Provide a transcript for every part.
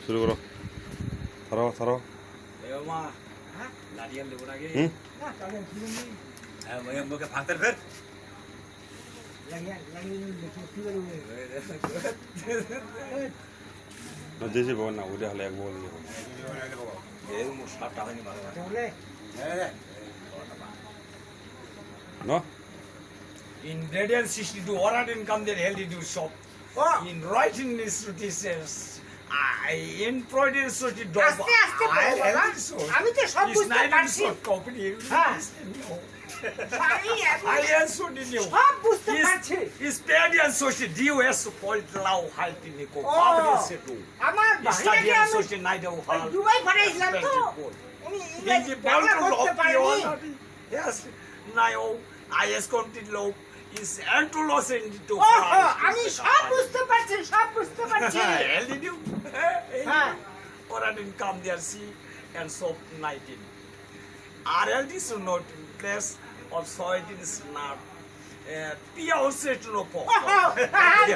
শুরু করো। ছাড়াও ছাড়াও। মা নারিয়েল দেবো নাকি? মুখে ফাঁকতে ফের জেসি বল না ওইটা হলে এক বল সাতটা হয়নি না Ingredients 62 ordered income their healthy do shop. In writing this notices I embroidered so to dog. আস্তে আস্তে বলো বাবা। আমি তো সব বুঝতে পারছি। Company. হ্যাঁ। আমি I also did you. সব বুঝতে পারছি। Is paid and so she DOS point law height in the co. ও, আমার বাহিনীকে আমি দুবাই পাঠাইছিলাম তো উনি ইংরেজি বাংলা করতে পারেনি। Yes, now I has continued law is antulos into. আমি সব বুঝতে পারছি সব বুঝতে পারছি Hell did you? হ্যাঁ Or I didn't come there see and so 19. RLD is not in place of soybean is not. Pia also to no po.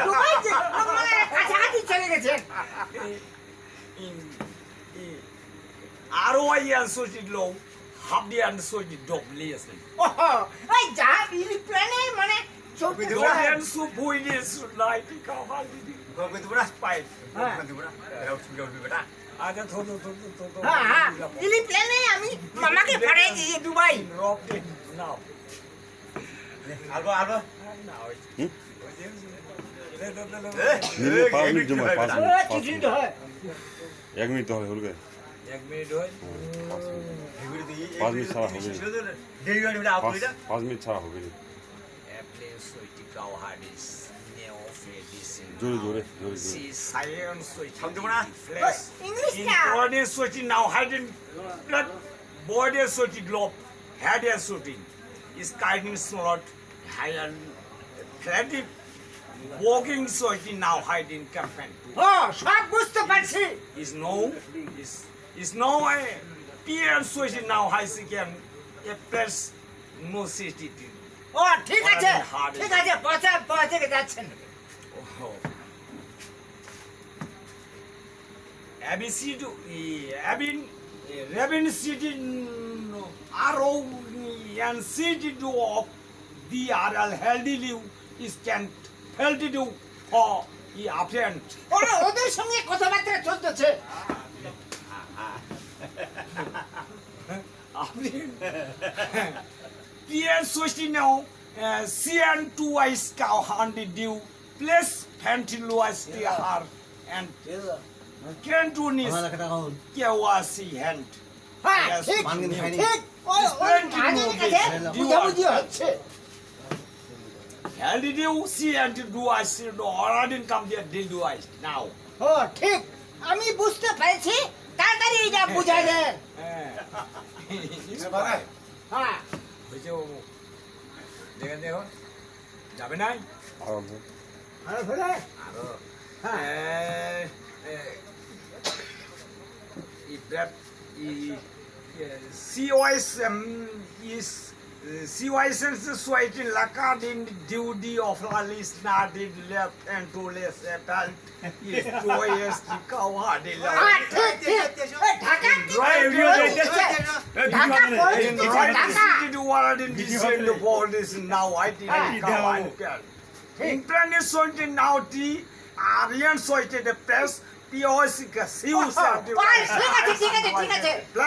Dubai যে মানে কাছাকাছি চলে গেছে In ROI and so did low. Habdi and so did double lesson. এই যা ইলি প্ল্যানে মানে চলতে Double and so boy is night. How hard did you? Gome tu beras Fight. gome tu beras eu tu beta আগে থোড়ো হ্যাঁ হ্যাঁ ইলি প্ল্যানে আমি মামাকে পাঠিয়ে দিয়েছি Dubai robbed it now. alba Now it. নিলে 5 মিনিট জমা 5 মিনিট কিছু তো হয় 1 মিনিট হবে হলগে 1 minute হয় এগুলি দি 5 মিনিট ছাড়া হবে দেই গাড়ি বেটা আউটলিটা 5 মিনিট ছাড়া হবে Airplane switch cow hardis neo fedis. জোরে জোরে See science switch. সমঝবো না Flash. ইংলিশটা Body switching now hiding blood. Body switching globe. Head and shooting. Is guiding slot. High and creative. Walking switching now hiding campaign. ও সব বুঝতে পারছি Is no PN switching now high again. A press no city. ও ঠিক আছে ঠিক আছে পৌঁছে যাচ্ছেন ABC to Abin Rabin City RO and City to of the RL healthy live is can healthy do for the apparent. ওরা ওদের সঙ্গে কথাবার্তা চলতেছে PN Switching now CN2 ice cow handy dew place Fantiluas the har and Cantonese Kiawasi hand. হ্যাঁ Yes, ঠিক মান কিন্তু খাইনি। ঠিক ওই মাঝে কাছে বুঝাবুঝি হচ্ছে Hell did you see and do I see no or I didn't come there did do I now. ও ঠিক আমি বুঝতে পেরেছি তাড়াতাড়ি এটা বুঝাই দেন হ্যাঁ দেখেন দেখো যাবে নাই আরম্ভ আরে ফেলে আরো হ্যাঁ COS is COS is switching Lakadin duty of Lalis Nadid left and to less adult is 2 years to cover the হ্যাঁ ঠিক ঠিক এই ঢাকা কি ঢাকা পরিস্থিতি Dhaka City world in descend of all this now I didn't come and tell. Internet switching now the Aryan switching the press POS সিউস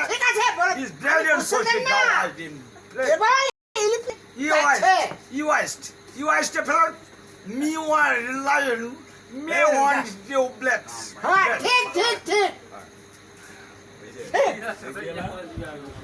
ঠিক আছে বলো is brilliant switching now I didn't. এবার You iced the fellow. Me one lion, me one you blacks. হ্যাঁ ঠিক